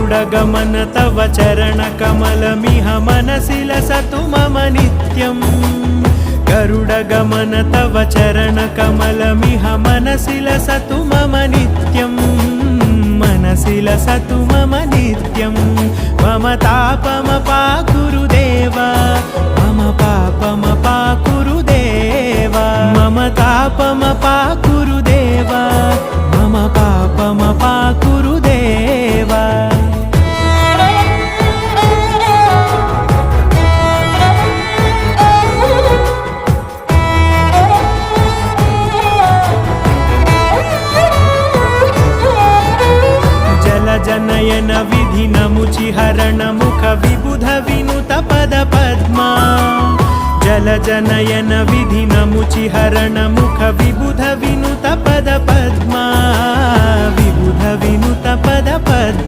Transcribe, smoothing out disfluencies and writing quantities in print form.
गरुडगमन तव चरणकमलमिह मनसि लसतु मम नित्यम् गरुडगमन तव चरणकमलमिह मनसि लसतु मम नित्यम् मनसि लसतु मम नित्यम् मम तापमपाकुरु देव मम पापमपाकुरु देव मम तापमपाकुरु देव मम पापमपाकुरु देव जनयन विधिनमुचिहरण मुख विबुध विनुत पद पद्मा जल जनयन विधिनमुचिहरण मुख विबुध विनुत पद पद्मा विबुध विनुत पद पद्मा।